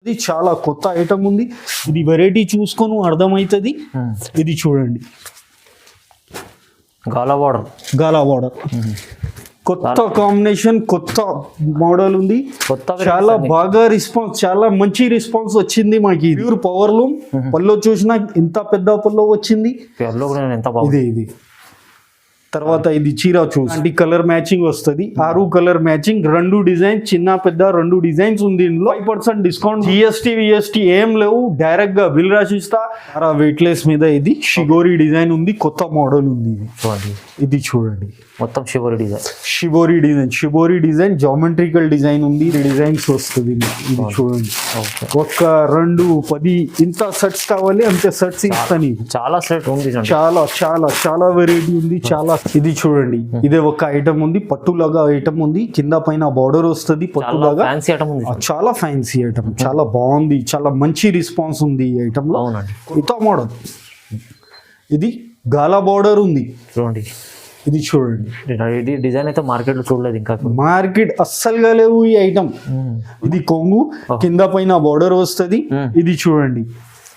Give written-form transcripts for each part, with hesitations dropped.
ఇది చాలా కొత్త ఐటమ్ ఉంది. ఇది వెరైటీ చూసుకొని అర్థమవుతుంది. ఇది చూడండి, గాలా బార్డర్ కొత్త కాంబినేషన్, కొత్త మోడల్ ఉంది. కొత్త చాలా బాగా రెస్పాన్స్, చాలా మంచి రెస్పాన్స్ వచ్చింది మాకు. ప్యూర్ పవర్ లూమ్ పల్లో చూసినా ఇంత పెద్ద పల్లో వచ్చింది. ఎంత బాగుంది ఇది తర్వాత ఇది చీర చూసి కలర్ మ్యాచింగ్ వస్తుంది. 6 కలర్ మ్యాచింగ్, 2 డిజైన్, చిన్న పెద్ద 2 డిజైన్స్ ఉంది. ఇందులో 5% డిస్కౌంట్, జిఎస్టీ ఏం లేవు. డైరెక్ట్ గా బిల్ రాసిస్తా. వెయిట్లెస్ మీద ఇది షిగోరి డిజైన్ ఉంది, కొత్త మోడల్ ఉంది. ఇది చూడండి, మొత్తం షిబోరి డిజైన్ జామెట్రికల్ డిజైన్ ఉంది. డిజైన్స్ వస్తుంది. ఇది చూడండి, ఒక్క 2 10 ఇంత సెట్స్ కావాలి అంతే సెట్స్ ఇస్తాను. చాలా సెట్ ఉంది, చాలా చాలా చాలా వెరైటీ ఉంది. చాలా ఇది చూడండి, ఇదే ఒక ఐటమ్ ఉంది, పట్టులాగా ఐటమ్ ఉంది. కింద పైన బార్డర్ వస్తుంది పట్టులాగా. చాలా ఫ్యాన్సీ ఐటమ్, చాలా బాగుంది. చాలా మంచి రెస్పాన్స్ ఉంది ఈ ఐటమ్ లో. కొత్త మోడల్. ఇది గాలా బార్డర్ ఉంది చూడండి. ఇది చూడండి, డిజైన్ అయితే మార్కెట్ లో చూడలేదు, ఇంకా మార్కెట్ అస్సలుగా లేవు ఈ ఐటమ్. ఇది కొంగు, కింద పైన బార్డర్ వస్తుంది. ఇది చూడండి,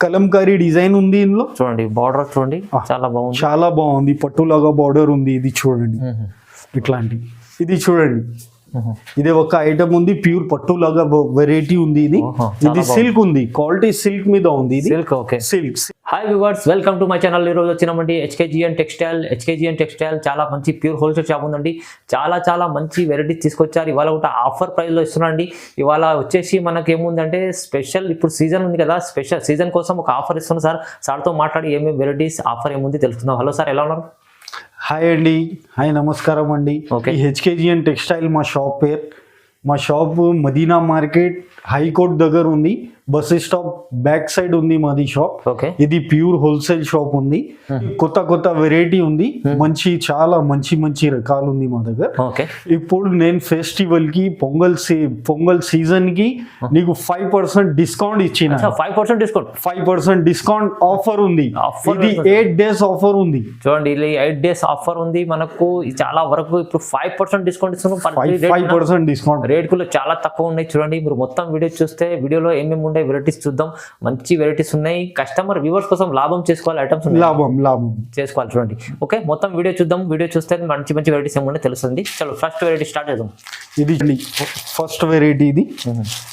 కలంకారీ డిజైన్ ఉంది ఇందులో. చూడండి బార్డర్ చూడండి, చాలా బాగుంది. పట్టులాగా బార్డర్ ఉంది. ఇది చూడండి, ఇట్లాంటి. ఇది చూడండి, ఇది ఒక ఐటమ్ ఉంది, ప్యూర్ పట్టులాగా వెరైటీ ఉంది. ఇది సిల్క్ ఉంది, క్వాలిటీ సిల్క్ మీద ఉంది. ఇది silk. Hi viewers, welcome to my channel. ఈరోజు వచ్చినామండి హెచ్కేజిఎన్ టెక్స్టైల్. చాలా మంచి ప్యూర్ హోల్సేల్ షాప్ ఉందండి. చాలా మంచి వెరైటీస్ తీసుకొచ్చారు. ఇవాళ ఒక ఆఫర్ ప్రైస్లో ఇస్తున్నాండి. ఇవాళ వచ్చేసి మనకి ఏముందంటే స్పెషల్, ఇప్పుడు సీజన్ ఉంది కదా, స్పెషల్ సీజన్ కోసం ఒక ఆఫర్ ఇస్తున్నాం. సార్తో మాట్లాడి ఏమేమి వెరైటీస్ ఆఫర్ ఏముంది తెలుసుకుందాం. హలో సార్, ఎలా ఉన్నారు? హాయ్ అండి. హాయ్, నమస్కారం అండి. హెచ్కేజిఎన్ టెక్స్టైల్ మా షాప్ పేరు. మా షాప్ మదీనా మార్కెట్ హైకోర్ట్ దగ్గర ఉంది. బస్ స్టాప్ బ్యాక్ సైడ్ ఉంది మాది షాప్. ఇది ప్యూర్ హోల్సేల్ షాప్ ఉంది. కొత్త వెరైటీ ఉంది. చాలా మంచి రకాలు ఉంది మా దగ్గర. ఇప్పుడు నేను ఫెస్టివల్ కి పొంగల్ సీజన్ కి నీకు 5% డిస్కౌంట్ ఇచ్చిన. 5% డిస్కౌంట్ ఆఫర్ ఉంది. ఇది 8 days ఆఫర్ ఉంది. చూడండి, 8 days ఆఫర్ ఉంది మనకు. చాలా వరకు ఇప్పుడు 5% డిస్కౌంట్ ఇస్తున్నాం. 5% డిస్కౌంట్. రేట్ కూడా చాలా తక్కువ ఉన్నాయి. చూడండి, మీరు మొత్తం వీడియో చూస్తే వీడియోలో ఏమేమి ఉండే వెరైటీస్ చూద్దాం. మంచి వెరైటీస్ ఉన్నాయి. కస్టమర్ వ్యూవర్స్ కోసం లాభం చేసుకోవాలి, ఐటమ్స్ లాభం చేసుకోవాలి. చూడండి, ఓకే, మొత్తం వీడియో చూద్దాం. వీడియో చూస్తే మంచి వెరైటీస్ ఏముండే తెలుస్తుంది. చలో ఫస్ట్ వెరైటీ స్టార్ట్ చేద్దాం. ఇది ఫస్ట్ వెరైటీ. ఇది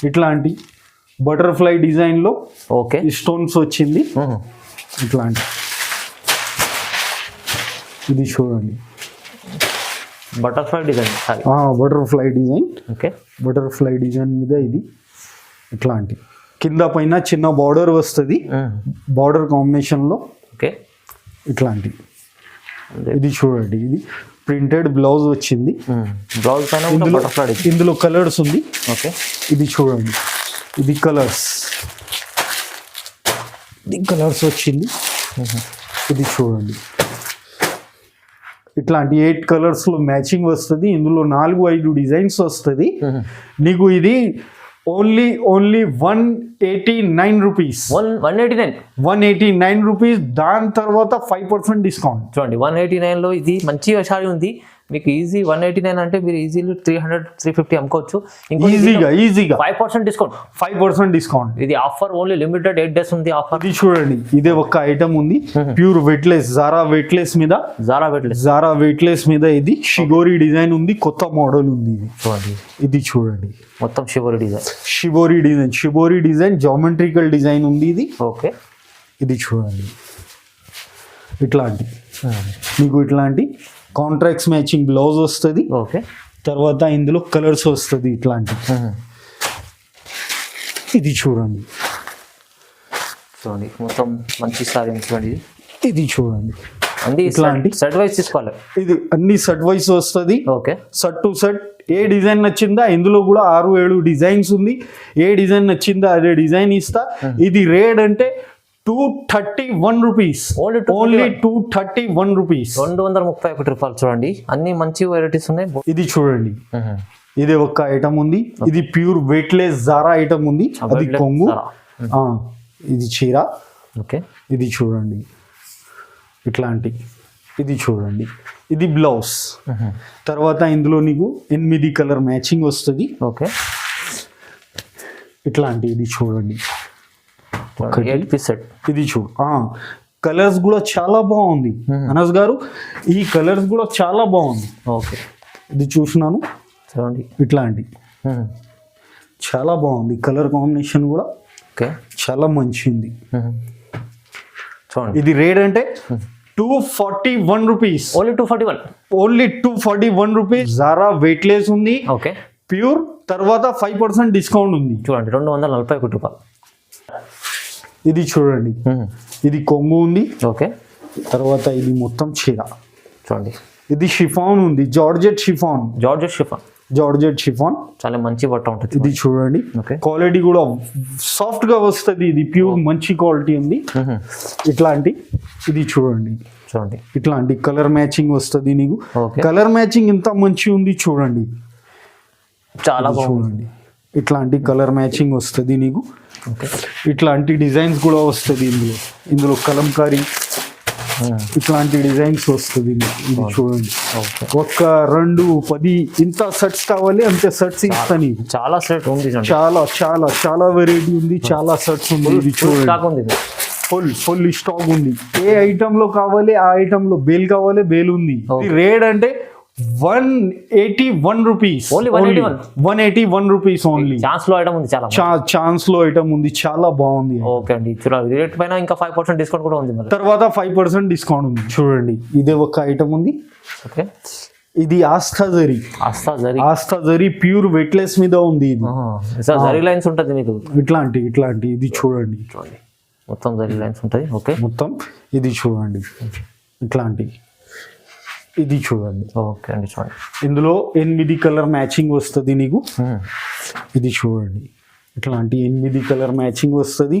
ఇట్లాంటి బటర్ఫ్లై డిజైన్ లో స్టోన్స్ వచ్చింది. ఇట్లాంటి ఇది చూడండి, బటర్ఫ్లై డిజైన్. బటర్ఫ్లై డిజైన్ మీద ఇది ఇట్లాంటి. కింద పైన చిన్న బార్డర్ వస్తుంది, బార్డర్ కాంబినేషన్ లో. ఇట్లాంటి ఇది చూడండి, ఇది ప్రింటెడ్ బ్లౌజ్ వచ్చింది. బ్లౌజ్ పైన ఇందులో కలర్స్ ఉంది. ఇది చూడండి, ఇది కలర్స్ వచ్చింది. ఇది చూడండి, ఇట్లాంటి 8 కలర్స్ లో మ్యాచింగ్ వస్తుంది. ఇందులో 4-5 డిజైన్స్ వస్తుంది. నీకు ఇది ఓన్లీ 189 రూపీస్. 189 రూపీస్. దాని తర్వాత 5% డిస్కౌంట్. చూడండి, 189 లో ఇది మంచి సారీ ఉంది. మీకు ఈజీ 189 అంటే మీరు ఈజీలీ 300-350 అమ్ముకోవచ్చు. ఈజీగా 5% డిస్కౌంట్. ఇది ఆఫర్ ఓన్లీ లిమిటెడ్ 8 days ఉంది ఆఫర్. ఇది చూడండి, ఇదే ఒక ఐటమ్ ఉంది, ప్యూర్ వెయిట్లెస్, జారా వెయిట్లెస్ మీద ఇది షిగోరి డిజైన్ ఉంది. కొత్త మోడల్ ఉంది. ఇది చూడండి, మొత్తం షిబోరి డిజైన్ జామెట్రికల్ డిజైన్ ఉంది. ఇది ఇది చూడండి, ఇట్లాంటి మీకు ఇట్లాంటి కాంట్రాక్ట్స్ మ్యాచింగ్ బ్లౌజ్ వస్తుంది. తర్వాత ఇందులో కలర్స్ వస్తుంది ఇట్లాంటి. ఇది చూడండి, మొత్తం మంచి సారీ. ఇది చూడండి, ఇట్లాంటి సెట్ వైస్ తీసుకోవాలి. ఇది అన్ని సెట్ వైస్ వస్తుంది. సెట్ టు సెట్ ఏ డిజైన్ నచ్చిందా, ఇందులో కూడా 6-7 డిజైన్స్ ఉంది. ఏ డిజైన్ నచ్చిందా అదే డిజైన్ ఇస్తా. ఇది రేట్ అంటే 231 రూపీస్. Only 231 rupees. 231 రూపాయలు. చూడండి, అన్ని మంచి వెరైటీస్ ఉన్నాయి. ఇది చూడండి, ఇది ఒక ఐటమ్ ఉంది. ఇది ప్యూర్ వెయిట్లెస్ జారా ఐటమ్ ఉంది. అది కొంగు. ఇది చీర. ఇది చూడండి, ఇట్లాంటి. ఇది చూడండి, ఇది బ్లౌజ్. తర్వాత ఇందులో నీకు 8 కలర్ మ్యాచింగ్ వస్తుంది. ఇట్లాంటి ఇది చూడండి. 8 పీస్ సెట్. ఇది చూడు, కలర్స్ కూడా చాలా బాగుంది అనస్ గారు. ఈ కలర్స్ కూడా చాలా బాగుంది. ఓకే, ఇది చూసినాను చూడండి. ఇట్లాంటి చాలా బాగుంది. కలర్ కాంబినేషన్ కూడా ఓకే, చాలా మంచిది. చూడండి. ఇది రేట్ అంటే 241 rupees. Only 241. Only 241 rupees. Zara weightless ఉంది, ఓకే, ప్యూర్. తర్వాత 5% డిస్కౌంట్ ఉంది. చూడండి 241 రూపాయలు. ఇది చూడండి, ఇది కొంగు ఉంది. ఓకే, తర్వాత ఇది మొత్తం చీర. చూడండి. ఇది షిఫాన్ ఉంది, georgette chiffon. Georgette chiffon. Georgette chiffon చాలా మంచి బట్ట ఉంటుంది. ఇది చూడండి, ఓకే, క్వాలిటీ కూడా సాఫ్ట్ గా వస్తుంది. ఇది ప్యూర్ మంచి క్వాలిటీ ఉంది. ఇట్లాంటి ఇది చూడండి, చూడండి. ఇట్లాంటి కలర్ మ్యాచింగ్ వస్తుంది నీకు. ఓకే, కలర్ మ్యాచింగ్ ఇంత మంచి ఉంది చూడండి. చాలా బాగుంది. చూడండి, ఇట్లాంటి కలర్ మ్యాచింగ్ వస్తుంది నీకు. ఓకే, ఇట్లాంటి డిజైన్స్ కూడా వస్తుంది ఇందులో కలంకారీ ఇట్లాంటి డిజైన్స్ వస్తుంది. ఇది చూడండి, ఓకే. 1, 2, 10 ఇంత సెట్స్ కావాలి అంతే సెట్స్ ఇస్తా నీకు. చాలా సెట్ ఉంది చూడండి. చాలా చాలా చాలా వెరైటీ ఉంది, చాలా సెట్స్ ఉంది. ఇది చూడండి, స్టాక్ ఉంది. ఫుల్ స్టాక్ ఉంది. ఏ ఐటమ్ లో కావాలి ఆ ఐటమ్ లో బేల్ కావాలి, బేల్ ఉంది. ఇది రేట్ అంటే 181 rupees. Only 181? 181 rupees only. Chance లో ఐటమ్ ఉంది. చాలా ఛాన్స్ లో ఐటమ్ ఉంది, చాలా బాగుంది. ఓకే అండి, చూడాలి. రేట్ పైన ఇంకా 5% డిస్కౌంట్ కూడా ఉంది. తర్వాత 5% డిస్కౌంట్ ఉంది. చూడండి, ఇదే ఒక ఐటమ్ ఉంది. ఓకే, ఇది ఆస్థా జరీ ప్యూర్ వెయిట్లెస్ మీద ఉంది. ఇది జరీ లైన్స్ ఉంటుంది మీకు. ఇట్లాంటి ఇది చూడండి, మొత్తం జరీ లైన్స్ ఉంటుంది. ఓకే, మొత్తం ఇది చూడండి, ఇట్లాంటి ఇది చూడండి. ఓకే అండి, చూడండి. ఇందులో 8 కలర్ మ్యాచింగ్ వస్తుంది నీకు. ఇది చూడండి, ఇట్లాంటి 8 కలర్ మ్యాచింగ్ వస్తుంది.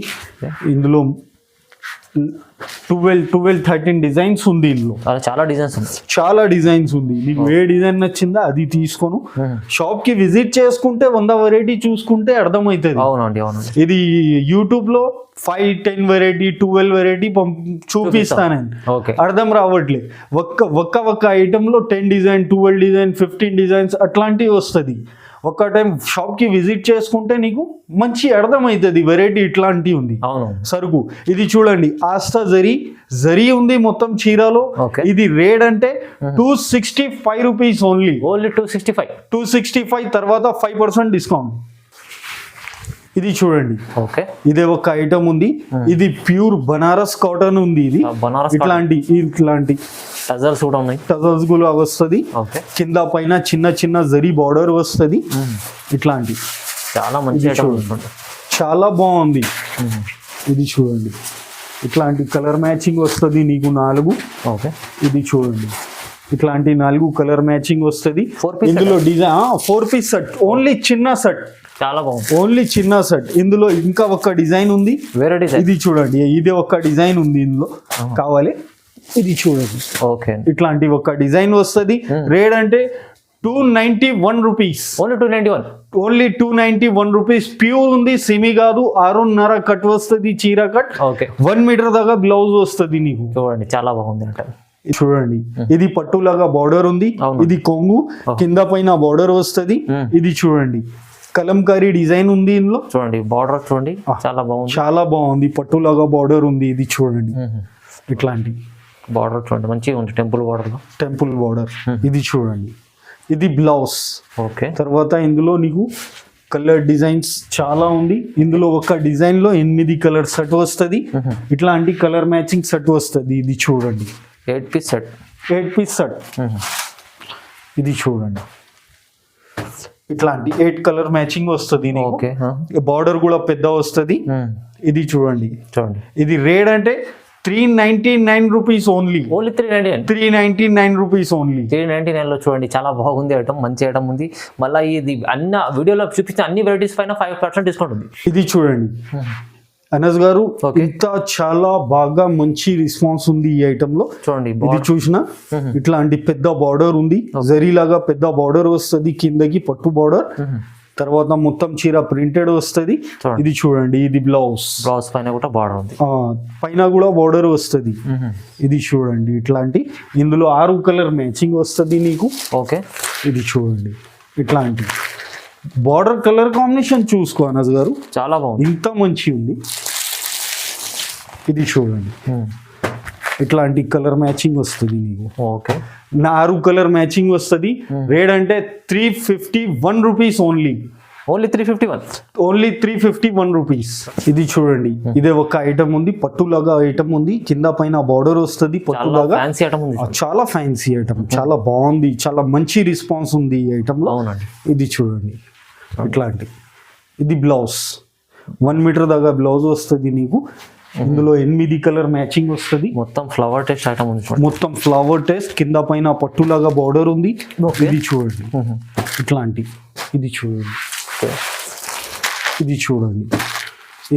ఇందులో 12-13 డిజైన్స్ ఉంది. ఇందులో చాలా డిజైన్స్ ఉంది. చాలా డిజైన్స్ ఉంది. నీకు ఏ డిజైన్ నచ్చిందో అది తీసుకోను. షాప్ కి విజిట్ చేసుకుంటే 100 వెరైటీ చూసుకుంటే అర్థమవుతుంది. అవునండి, అవునండి. ఇది యూట్యూబ్ లో 5-10 వెరైటీ 12 వెరైటీ చూపిస్తానండి. ఓకే, అర్థం రావట్లేదు. ఒక్క ఐటమ్ లో 10 డిజైన్ 12 డిజైన్ 15 డిజైన్స్ అట్లాంటివి వస్తుంది. ఒక టైం షాప్ కి విజిట్ చేసుకుంటే నీకు మంచి అర్థమవుతుంది. వెరైటీ ఇట్లాంటివి ఉంది. అవును, సరుకు ఇది చూడండి, ఆస్థా జరీ ఉంది మొత్తం చీరలో. ఇది రేట్ అంటే 265 రూపీస్ ఓన్లీ. 265 తర్వాత 5% డిస్కౌంట్. ఇది చూడండి, ఓకే, ఇదే ఒక ఐటమ్ ఉంది. ఇది ప్యూర్ బనారస్ కాటన్ ఉంది. ఇది ఇట్లాంటి టజల్స్ కూడా ఉన్నాయి. టజల్స్ కూడా వస్తుంది. కింద పైన చిన్న జరీ బార్డర్ వస్తుంది. ఇట్లాంటి చాలా మంచి చాలా బాగుంది. ఇది చూడండి, ఇట్లాంటి కలర్ మ్యాచింగ్ వస్తుంది నీకు 4. ఓకే, ఇది చూడండి, ఇట్లాంటి 4 కలర్ మ్యాచింగ్ వస్తుంది. ఇందులో డిజైన్ 4 పీస్ సెట్, ఓన్లీ చిన్న సెట్. చాలా బాగుంది, ఓన్లీ చిన్న సెట్. ఇందులో ఇంకా ఒక డిజైన్ ఉంది. వేరే డిజైన్. ఇది చూడండి, ఇది ఒక డిజైన్ ఉంది ఇందులో. కావాలి ఇది చూడండి. ఓకే, ఇట్లాంటి ఒక డిజైన్ వస్తుంది. రేట్ అంటే 291 రూపీస్. Only 291 rupees. ప్యూర్ ఉంది, సెమీ కాదు. 6.5 కట్ వస్తుంది చీర కట్. 1 మీటర్ దాకా బ్లౌజ్ వస్తుంది నీకు. చూడండి, చాలా బాగుంది. చూడండి, ఇది పట్టులాగా బార్డర్ ఉంది. ఇది కొంగు, కింద పైన బార్డర్ వస్తుంది. ఇది చూడండి, కలంకారీ డిజైన్ ఉంది ఇందులో. చూడండి, బార్డర్ చూడండి, చాలా బాగుంది. పట్టులాగా బార్డర్ ఉంది. ఇది చూడండి, ఇట్లాంటి బార్డర్ చూడండి, మంచిగా ఉంది. Temple border. ఇది చూడండి, ఇది బ్లౌజ్. ఓకే, తర్వాత ఇందులో నీకు కలర్ డిజైన్స్ చాలా ఉంది. ఇందులో ఒక డిజైన్ లో 8 కలర్ సెట్ వస్తుంది. ఇట్లాంటి కలర్ మ్యాచింగ్ సెట్ వస్తుంది. ఇది చూడండి, 8 పీస్ సెట్. ఇది చూడండి, ఇట్లాంటి 8 కలర్ మ్యాచింగ్ వస్తుంది. బార్డర్ కూడా పెద్ద వస్తుంది. ఇది చూడంండి, ఇది రేట్ అంటే 399 రూపీస్ ఓన్లీ. 399 rupees only. 399 లో చూడండి, చాలా బాగుంది ఐటమ్, మంచి ఐటమ్ ఉంది. మళ్ళీ ఇది అన్ని వీడియోలో చూపించిన అన్ని వెరైటీస్ పైన 5% డిస్కౌంట్ ఉంది. ఇది చూడండి అనస్ గారు, ఇంత చాలా బాగా మంచి రెస్పాన్స్ ఉంది ఈ ఐటమ్ లో. చూడండి, ఇది చూసినా ఇట్లాంటి పెద్ద బార్డర్ ఉంది. జరీ లాగా పెద్ద బార్డర్ వస్తుంది. కిందకి పట్టు బార్డర్, తర్వాత మొత్తం చీర ప్రింటెడ్ వస్తుంది. ఇది చూడండి, ఇది బ్లౌజ్ పైన కూడా బార్డర్ ఉంది. పైన కూడా బార్డర్ వస్తుంది. ఇది చూడండి, ఇట్లాంటి ఇందులో 6 కలర్ మ్యాచింగ్ వస్తుంది నీకు. ఓకే, ఇది చూడండి, ఇట్లాంటి బార్డర్ కలర్ కాంబినేషన్ చూసుకో అనస్ గారు, చాలా బాగుంది. ఇంత మంచి ఉంది. ఇది చూడండి, ఇట్లాంటి కలర్ మ్యాచింగ్ వస్తుంది నీకు. ఓకే, 6 కలర్ మ్యాచింగ్ వస్తుంది. రేట్ అంటే 351 rupees only. Only 351. Only 351 rupees. ఇది చూడండి, ఇదే ఒక ఐటమ్ ఉంది, పట్టులాగా ఐటమ్ ఉంది, కింద పైన బార్డర్ వస్తుంది పట్టులాగా. ఫ్యాన్సీ ఐటమ్ ఉంది. చాలా ఫ్యాన్సీ ఐటమ్, చాలా బాగుంది, చాలా మంచి రెస్పాన్స్ ఉంది ఈ ఐటమ్ లో. అవునండి. ఇది చూడండి, ఇట్లాంటి. ఇది బ్లౌజ్ 1 మీటర్ దాకా బ్లౌజ్ వస్తుంది నీకు. ఇందులో 8 కలర్ మ్యాచింగ్ వస్తుంది. మొత్తం ఫ్లవర్ టెస్ట్ ఐటమ్ ఉంది. మొత్తం ఫ్లవర్ టెస్ట్, కింద పైన పట్టులాగా బార్డర్ ఉంది. ఇది చూడండి, ఇట్లాంటి. ఇది చూడండి, ఇది చూడండి,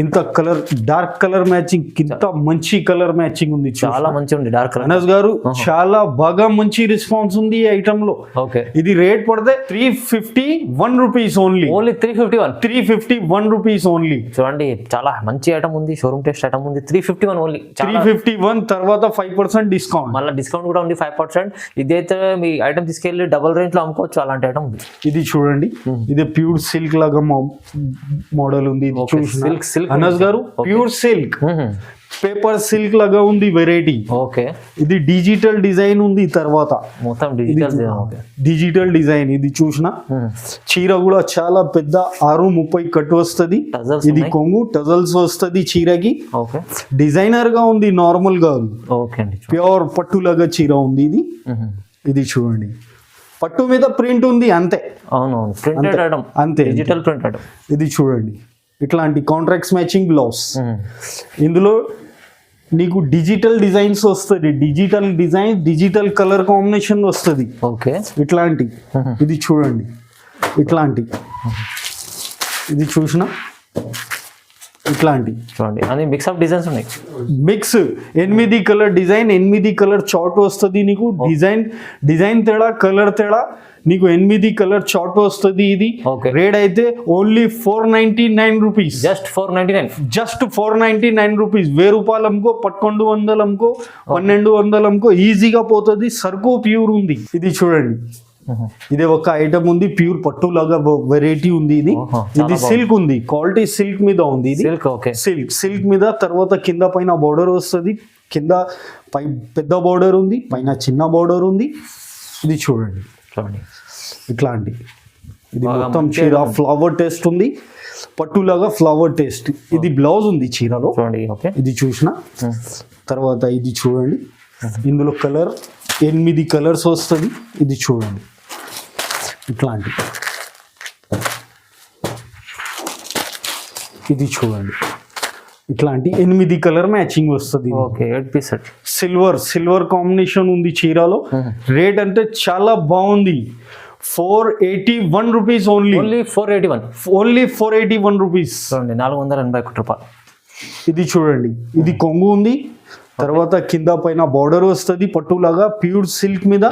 ఇంత కలర్ డార్క్ కలర్ మ్యాచింగ్, ఇంత మంచి కలర్ మ్యాచింగ్ ఉంది. చాలా మంచి ఉంది డార్క్ కలర్. అనస్ గారు చాలా బాగా మంచి రెస్పాన్స్ ఉంది ఈ ఐటమ్ లో. ఓకే, ఇది రేట్ పడితే 351 rupees only. Only 351 rupees only. చూడండి, చాలా మంచి ఐటమ్ ఉంది, షోరూమ్ టెస్ట్ ఐటమ్ ఉంది. 351 ఓన్లీ. 351 తర్వాత 5% డిస్కౌంట్. మళ్ళీ డిస్కౌంట్ కూడా ఉంది 5%. ఇదైతే మీ ఐటమ్ తీసుకెళ్ళి డబుల్ రేంజ్ లో అమ్ముకోవచ్చు, అలాంటి ఐటమ్ ఉంది. ఇది చూడండి, ఇది ప్యూర్ సిల్క్ లాగా మోడల్ ఉంది. సిల్క్ అనస్ గారు ప్యూర్ సిల్క్, పేపర్ సిల్క్ లాగా ఉంది వెరైటీ. ఓకే, ఇది డిజిటల్ డిజైన్ ఉంది. తర్వాత మొత్తం డిజిటల్ డిజిటల్ డిజైన్. ఇది చూసిన చీర కూడా చాలా పెద్ద 630 కట్ వస్తుంది. ఇది కొంగు టజల్స్ వస్తుంది చీరకి. ఓకే, డిజైనర్ గా ఉంది, నార్మల్ గా. ఓకే అండి, ప్యూర్ పట్టు లాగా చీర ఉంది ఇది. ఇది చూడండి, పట్టు మీద ప్రింట్ ఉంది అంతే. అవునవును, ప్రింటెడ్ ఐటమ్ అంతే, డిజిటల్ ప్రింట్ ఐటమ్. ఇది చూడండి, ఇట్లాంటి కాంట్రాక్ట్స్ మ్యాచింగ్ బ్లౌజ్. ఇందులో నీకు డిజిటల్ డిజైన్స్ వస్తుంది, digital design, digital colour combination వస్తుంది. ఓకే, ఇట్లాంటి. ఇది చూడండి, ఇట్లాంటి. ఇది చూసిన ఇట్లాంటి చూడండి, అన్ని మిక్స్ ఆఫ్ డిజైన్స్ ఉన్నాయి. Mix 8 colour design, 8 colour chart వస్తుంది నీకు. డిజైన్ తేడా, కలర్ తేడా, నీకు 8 కలర్ చార్ట్ వస్తుంది. ఇది రేట్ అయితే only 499 rupees. Just 499. Just 499 rupees. 1000 రూపాయలు అమ్ముకో, 1100 అమ్ముకో, 1200 అమ్ముకో, ఈజీగా పోతుంది. సరుకు ప్యూర్ ఉంది. ఇది చూడండి, ఇదే ఒక ఐటమ్ ఉంది, ప్యూర్ పట్టు లాగా వెరైటీ ఉంది. ఇది సిల్క్ ఉంది, క్వాలిటీ సిల్క్ మీద ఉంది. ఇది సిల్క్ మీద. తర్వాత కింద పైన బార్డర్ వస్తుంది. కింద పెద్ద బార్డర్ ఉంది, పైన చిన్న బార్డర్ ఉంది. ఇది చూడండి, ఇట్లాంటి. ఇది మొత్తం చీర ఫ్లవర్ టేస్ట్ ఉంది, పట్టులాగా ఫ్లవర్ టేస్ట్. ఇది బ్లౌజ్ ఉంది చీరలో. ఇది చూసిన తర్వాత ఇది చూడండి, ఇందులో కలర్ 8 కలర్స్ వస్తుంది. ఇది చూడండి, ఇట్లాంటి. ఇది చూడండి, ఇట్లాంటి 8 కలర్ మ్యాచింగ్ వస్తుంది. Okay, 8 piece set. Silver combination ఉంది చీరలో. రేట్ అంటే చాలా బాగుంది. 481 రూపీస్ ఓన్లీ. Only 481 rupees. 481 రూపాయలు. ఇది చూడండి, ఇది కొంగు ఉంది. తర్వాత కింద పైన బార్డర్ వస్తుంది పట్టులాగా, ప్యూర్ సిల్క్ మీద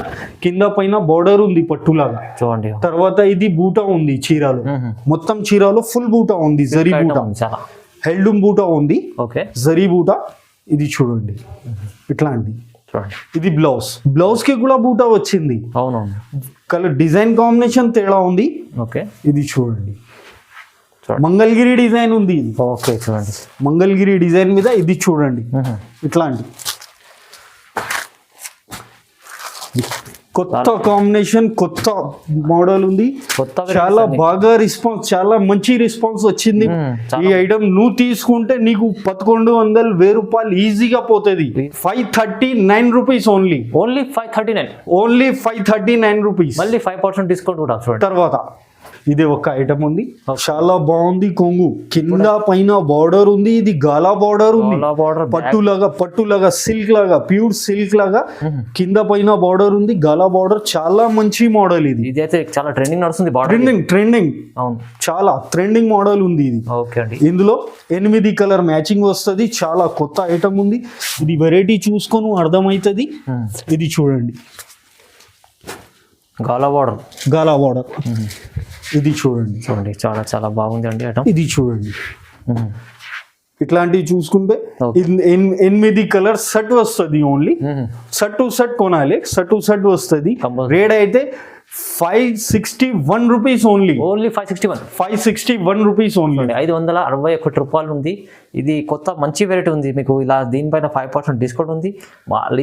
కింద పైన బార్డర్ ఉంది పట్టులాగా. చూడండి, తర్వాత ఇది బూటా ఉంది చీరలో. మొత్తం చీరలో ఫుల్ బూటా ఉంది, జరీ బూటా, హెల్డూమ్ బూటా ఉంది, జరీ బూటా. ఇది చూడండి, ఇట్లాంటి. ఇది బ్లౌజ్ కి కూడా బూటా వచ్చింది. అవునవును, కలర్ డిజైన్ కాంబినేషన్ తేడా ఉంది. ఓకే, ఇది చూడండి, మంగళగిరి డిజైన్ ఉంది. ఓకే, చూడండి, మంగళగిరి డిజైన్ మీద. ఇది చూడండి, ఇట్లాంటి కొత్త కాంబినేషన్, కొత్త మోడల్ ఉంది. చాలా బాగా రెస్పాన్స్, చాలా మంచి రెస్పాన్స్ వచ్చింది. ఈ ఐటమ్ నువ్వు తీసుకుంటే నీకు 1100 1000 రూపాయలు ఈజీగా పోతుంది. 539 rupees only. Only 539. Only 539 rupees. మళ్ళీ 5% డిస్కౌంట్ కూడా. తర్వాత ఇదే ఒక ఐటమ్ ఉంది, చాలా బాగుంది. కొంగు కింద పైన బార్డర్ ఉంది. ఇది గాలా బార్డర్ ఉంది, పట్టులాగా సిల్క్ లాగా, ప్యూర్ సిల్క్ లాగా కింద పైన బార్డర్ ఉంది, గాలా బార్డర్. చాలా మంచి మోడల్ ఇది. ఇది అయితే చాలా ట్రెండింగ్ నడుస్తుంది. ట్రెండింగ్ చాలా ట్రెండింగ్ మోడల్ ఉంది ఇది. ఇందులో 8 కలర్ మ్యాచింగ్ వస్తుంది. చాలా కొత్త ఐటమ్ ఉంది. ఇది వెరైటీ చూసుకొని అర్థమవుతుంది. ఇది చూడండి, గాలా బార్డర్. ఇది చూడండి, చాలా చాలా బాగుంది అండి ఐటమ్. ఇది చూడండి, ఇట్లాంటివి చూసుకుంటే 8 కలర్ సెట్ వస్తుంది. ఓన్లీ సెట్ టు సెట్ కొనాలి, సెట్ టు సెట్ వస్తుంది. రేట్ అయితే 561 రూపీస్ ఓన్లీ. 561 rupees only. 561 రూపాయలు ఉంది. ఇది కొత్త మంచి వెరైటీ ఉంది మీకు. ఇలా దీనిపైన 5% డిస్కౌంట్ ఉంది.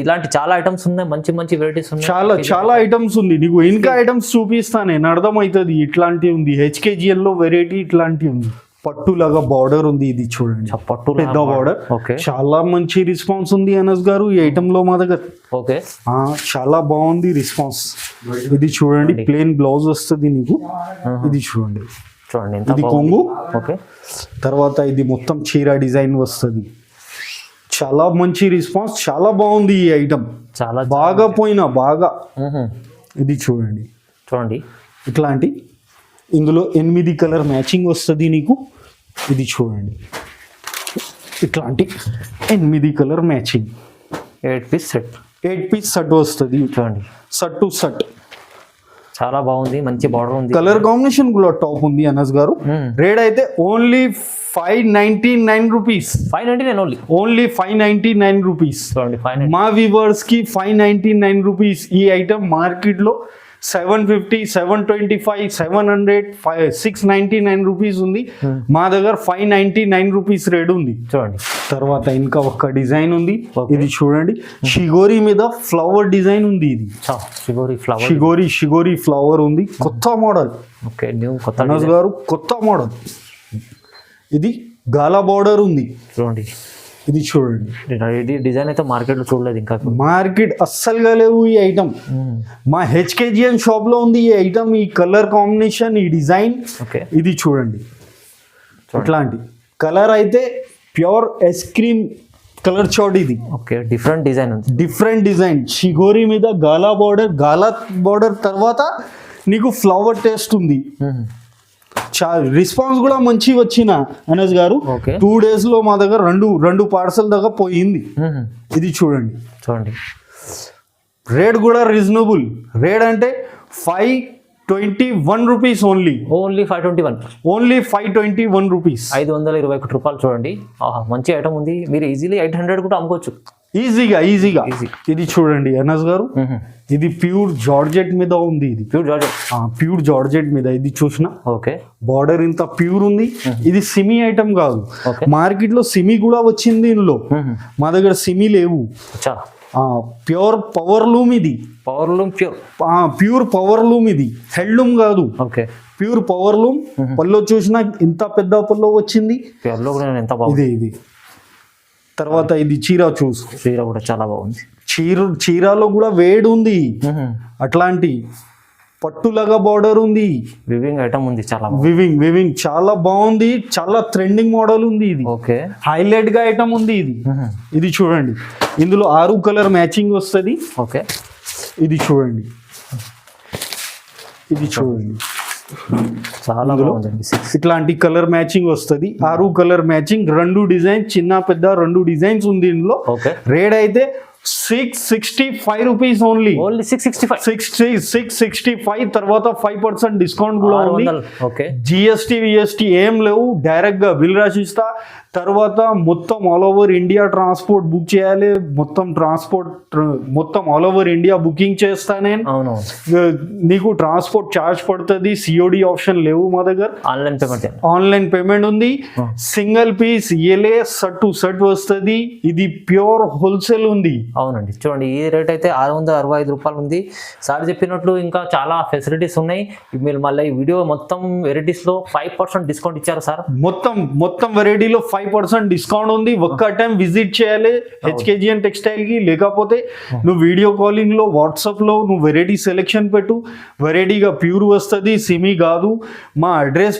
ఇలాంటి చాలా ఐటమ్స్ ఉన్నాయి, మంచి మంచి వెరైటీస్ ఉన్నాయి. చాలా ఐటమ్స్ ఉంది. నీకు ఇంకా ఐటమ్స్ చూపిస్తాను, నేను అర్థమవుతుంది. ఇట్లాంటివి ఉంది HKGN లో వెరైటీ ఇట్లాంటివి ఉంది. పట్టులాగా బార్డర్ ఉంది, ఇది చూడండి పట్టు పెద్ద బార్డర్. చాలా మంచి రెస్పాన్స్ ఉంది అనస్ గారు ఈ ఐటమ్ లో మా దగ్గర. ఓకే, చాలా బాగుంది రెస్పాన్స్. ఇది చూడండి ప్లెయిన్ బ్లౌజ్ వస్తుంది నీకు. ఇది చూడండి, ఇది కొంగు. ఓకే, తర్వాత ఇది మొత్తం చీర డిజైన్ వస్తుంది. చాలా మంచి రెస్పాన్స్, చాలా బాగుంది ఈ ఐటమ్. చాలా బాగా బాగా. ఇది చూడండి ఇట్లాంటి. ఇందులో 8 కలర్ మ్యాచింగ్ వస్తుంది నీకు. ఇది చూడండి ఇట్లాంటి 8 కలర్ మ్యాచింగ్. 8 పీస్ సెట్ వస్తుంది. చూడండి, సెట్ టు సెట్ చాలా బాగుంది, మంచి బార్డర్ ఉంది. కలర్ కాంబినేషన్ కూడా టాప్ ఉంది అనస్ గారు. రేట్ అయితే ఓన్లీ 599 రూపీస్. 599 only 599 rupees. మా వ్యూవర్స్ కి 599 రూపీస్. ఈ ఐటమ్ మార్కెట్ లో 750, 725, 700, 699 రూపీస్ ఉంది. మా దగ్గర 599 రూపీస్ రేట్ ఉంది. చూడండి, తర్వాత ఇంకా ఒక డిజైన్ ఉంది. ఇది చూడండి, షిగోరి మీద ఫ్లవర్ డిజైన్ ఉంది. ఇది షిగోరి ఫ్లవర్ ఉంది. కొత్త మోడల్. ఓకే, న్యూ కొత్త అనస్ గారు, కొత్త మోడల్. ఇది గాలా బార్డర్ ఉంది. చూడండి, ఇది చూడండి. డిజైన్ అయితే మార్కెట్ లో చూడలేదు ఇంకా. మార్కెట్ అస్సలుగా లేవు ఈ ఐటమ్. మా HKGN షాప్ లో ఉంది ఈ ఐటమ్. ఈ కలర్ కాంబినేషన్, ఈ డిజైన్. ఇది చూడండి, ఇట్లాంటి కలర్ అయితే pure ice cream colour chart. ఇది ఓకే, డిఫరెంట్ డిజైన్. షిగోరి మీద గాలా బార్డర్ తర్వాత నీకు ఫ్లవర్ టేస్ట్ ఉంది. రెస్పాన్స్ కూడా మంచి వచ్చిన అనస్ గారు. 2 days లో మా దగ్గర రెండు పార్సల్ దాకా పోయింది. ఇది చూడండి, రేట్ కూడా రీజనబుల్. రేట్ అంటే 521 రూపీస్ ఓన్లీ. 521 రూపీస్. 521 రూపాయలు. చూడండి, మంచి ఐటమ్ ఉంది. మీరు ఈజీలీ 800 కూడా అమ్ముకోవచ్చు ఈజీగా. ఇది చూడండి అనస్ గారు, ఇది ప్యూర్ జార్జెట్ మీద ఉంది. ఇది ప్యూర్ జార్జెట్ మీద. ఇది చూసిన ఓకే, బార్డర్ ఇంత ప్యూర్ ఉంది. ఇది సిమీ ఐటమ్ కాదు. మార్కెట్ లో సిమీ కూడా వచ్చింది ఇందులో. మా దగ్గర సిమీ లేవు. Pure power loom. ఇది ప్యూర్ పవర్ లూమ్. ఇది హెడ్ లూమ్ కాదు. Okay, pure power loom. పల్లో చూసినా ఇంత పెద్ద పల్లో వచ్చింది. ఇది తర్వాత ఇది చీర చీర కూడా చాలా బాగుంది. చీరలో కూడా వేడి ఉంది. అట్లాంటి పట్టులాగా బార్డర్ ఉంది. వివింగ్ ఐటమ్ ఉంది. వివింగ్ చాలా బాగుంది. చాలా ట్రెండింగ్ మోడల్ ఉంది. ఇది ఓకే, హైలైట్ గా ఐటమ్ ఉంది. ఇది చూడండి, ఇందులో 6 కలర్ మ్యాచింగ్ వస్తుంది. ఓకే, ఇది చూడండి చాలా బాగుందండి. ఇట్లాంటి కలర్ మ్యాచింగ్ వస్తుంది. 6 కలర్ మ్యాచింగ్, 2 డిజైన్, చిన్న పెద్ద 2 డిజైన్స్ ఉంది ఇందులో. రేట్ అయితే 665 రూపీస్ ఓన్లీ. 665. తర్వాత 5% డిస్కౌంట్ కూడా ఉంది. GST ఏం లేవు. డైరెక్ట్ గా బిల్ రాసిస్తా. తర్వాత మొత్తం all over India transport book చేయాలి. మొత్తం ఆల్ ఓవర్ ఇండియా బుకింగ్ చేస్తా నేను. నీకు ట్రాన్స్పోర్ట్ ఛార్జ్ పడుతుంది. COD ఆప్షన్ లేవు మా దగ్గర. ఆన్లైన్ పేమెంట్ ఉంది. Single piece set two set వస్తుంది. ఇది ప్యూర్ హోల్సేల్ ఉంది. అవునండి, చూడండి, ఈ రేట్ అయితే 665 రూపాయలు ఉంది. సార్ చెప్పినట్లు ఇంకా చాలా ఫెసిలిటీస్ ఉన్నాయి. మీరు మళ్ళీ ఈ వీడియో మొత్తం వెరైటీస్ లో 5% డిస్కౌంట్ ఇచ్చారు సార్. మొత్తం వెరైటీలో 5% డిస్కౌంట్ ఉంది. ఒక్క టైం విజిట్ చేయాలి HKGN టెక్స్టైల్ కి. లేకపోతే నువ్వు వీడియో కాలింగ్ లో, వాట్సాప్ లో నువ్వు వెరైటీ సెలెక్షన్ పెట్టు. వెరైటీగా ప్యూర్ వస్తుంది, సిమీ కాదు. మా అడ్రస్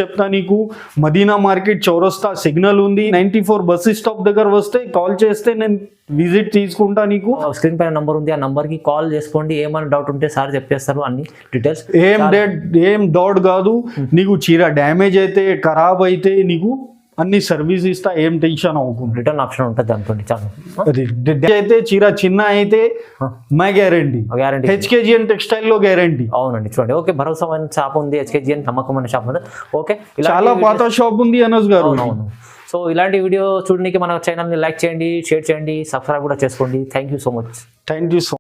చెప్తా నీకు. మదీనా మార్కెట్ చౌరస్తా సిగ్నల్ ఉంది. 94 బస్ స్టాప్ దగ్గర వస్తే కాల్ చేస్తే నేను విజిట్ తీసుకుంటా. నీకు స్క్రీన్ పైన నంబర్ ఉంది, ఆ నంబర్ కి కాల్ చేసుకోండి. ఏమైనా డౌట్ ఉంటే సార్ చెప్పేస్తారు అన్ని డీటెయిల్స్. ఏం డౌట్ కాదు. నీకు చీర డ్యామేజ్ అయితే, ఖరాబ్ అయితే నీకు అన్ని సర్వీస్ ఇస్తా, ఏం టెన్షన్ అవ్వకుండా. రిటర్న్ ఆప్షన్ ఉంటుంది అనుకోండి చాలా అయితే చీర చిన్న అయితే మా గ్యారంటీ, గ్యారంటీ హెచ్కేజిఎన్ టెక్స్టైల్ లో గ్యారంటీ. అవునండి చూడండి. ఓకే, భరోసామైన షాప్ ఉంది, హెచ్కేజిఎన్ నమ్మకమైన షాప్ ఉంది. ఓకే, చాలా పాత షాప్ ఉంది అనస్ గారు. అవును. సో ఇలాంటి వీడియో చూడడానికి మన ఛానల్ని లైక్ చేయండి, షేర్ చేయండి, సబ్స్క్రైబ్ కూడా చేసుకోండి. Thank you so much. Thank you so